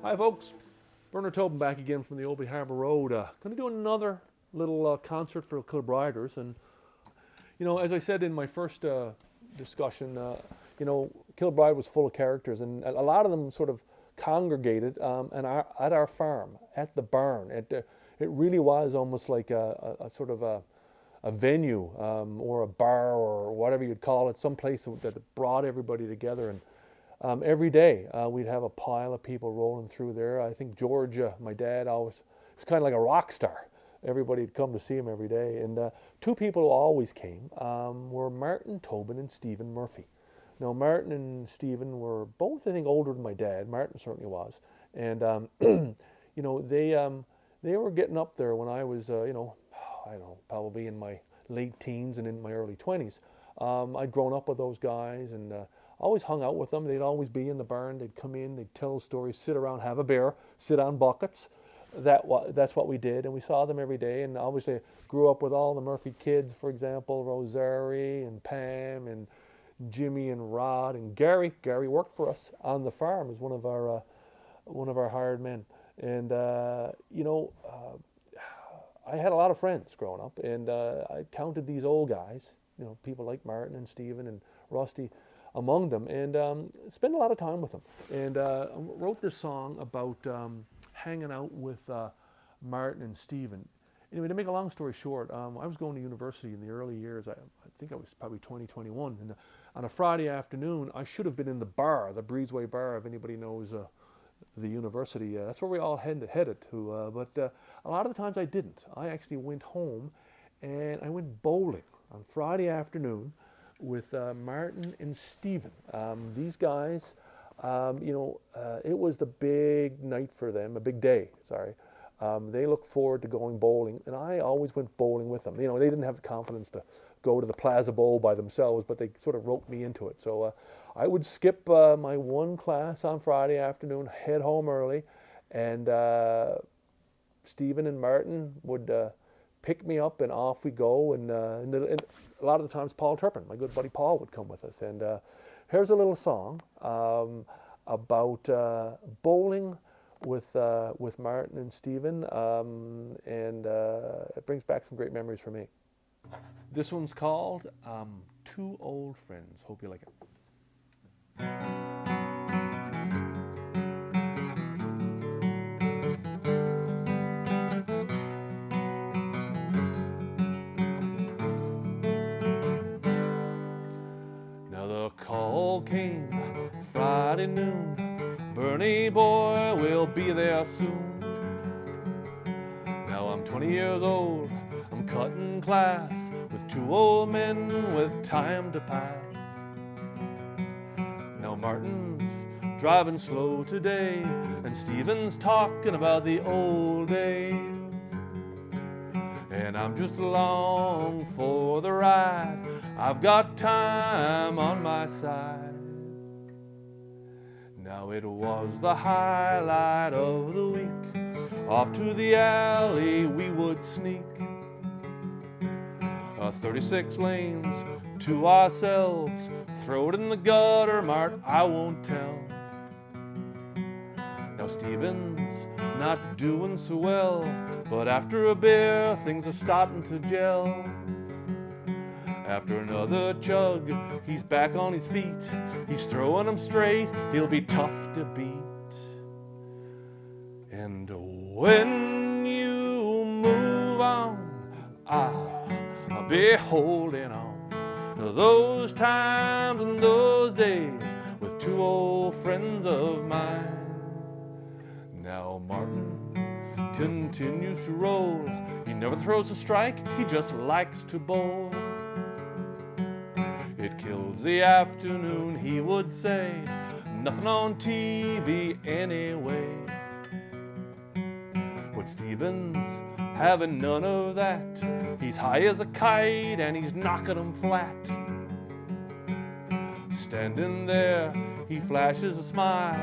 Hi folks, Bernard Tobin back again from the Old Petty Harbour Road. Going to do another little concert for Kilbriders, and as I said in my first discussion, Kilbride was full of characters, and a lot of them sort of congregated at our farm, at the barn. It really was almost like a sort of a venue or a bar or whatever you'd call it, some place that brought everybody together. And every day we'd have a pile of people rolling through there. I think George, my dad, always was kind of like a rock star. Everybody'd come to see him every day. And two people who always came were Martin Tobin and Stephen Murphy. Now, Martin and Stephen were both, I think, older than my dad. Martin certainly was. And, they were getting up there when I was, I don't know, probably in my late teens and in my early 20s. I'd grown up with those guys and always hung out with them. They'd always be in the barn. They'd come in, they'd tell stories, sit around, have a beer, sit on buckets. That's what we did, and we saw them every day. And obviously, grew up with all the Murphy kids, for example, Rosari and Pam and Jimmy and Rod and Gary. Gary worked for us on the farm as one of our hired men. And I had a lot of friends growing up, and I counted these old guys, people like Martin and Stephen and Rusty among them, and spent a lot of time with them. And wrote this song about hanging out with Martin and Stephen. Anyway, to make a long story short, I was going to university in the early years. I think I was probably 2021. And on a Friday afternoon, I should have been in the bar, the Breezeway Bar, if anybody knows the university. That's where we all headed to. But a lot of the times I didn't. I actually went home and I went bowling on Friday afternoon with Martin and Stephen. These guys, it was the big night for them, a big day, sorry. They looked forward to going bowling, and I always went bowling with them. They didn't have the confidence to go to the Plaza Bowl by themselves, but they sort of roped me into it. So I would skip my one class on Friday afternoon, head home early, and Stephen and Martin would pick me up, and off we go. And a lot of the times Paul Turpin, my good buddy Paul, would come with us. And here's a little song about bowling with Martin and Stephen, and it brings back some great memories for me. This one's called Two Old Friends. Hope you like it. Now the call came Friday noon. Bernie boy, we'll be there soon. Now I'm 20 years old, I'm cutting class with two old men with time to pass. Now Martin's driving slow today, and Stephen's talking about the old days. And I'm just along for the ride, I've got time on my side. Now it was the highlight of the week, off to the alley we would sneak. 36 lanes to ourselves, throw it in the gutter, Mart, I won't tell. Now Stephen's not doing so well, but after a beer things are starting to gel. After another chug, he's back on his feet. He's throwing them straight, he'll be tough to beat. And when you move on, I'll be holding on to those times and those days with two old friends of mine. Now Martin continues to roll. He never throws a strike, he just likes to bowl. It kills the afternoon, he would say, nothing on TV anyway. But Stephen's having none of that. He's high as a kite and he's knocking 'em flat. Standing there, he flashes a smile,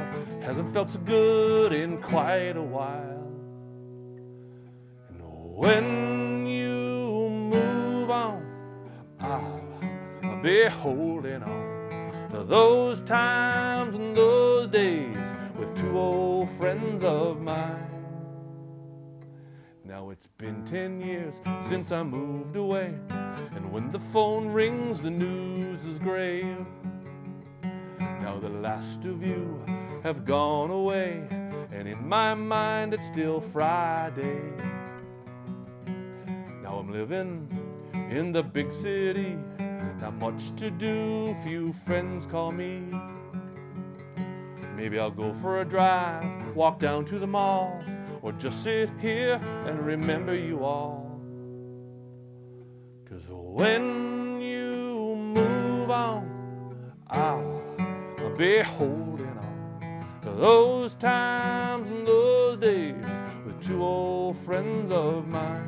hasn't felt so good in quite a while. And when you move on, I'll be holding on to those times and those days with two old friends of mine. Now it's been 10 years since I moved away, and when the phone rings the news is grave. Now the last of you have gone away, and in my mind it's still Friday. Now I'm living in the big city, not much to do, few friends call me. Maybe I'll go for a drive, walk down to the mall, or just sit here and remember you all. 'Cause when you move on, I'll be holding on to those times and those days with two old friends of mine.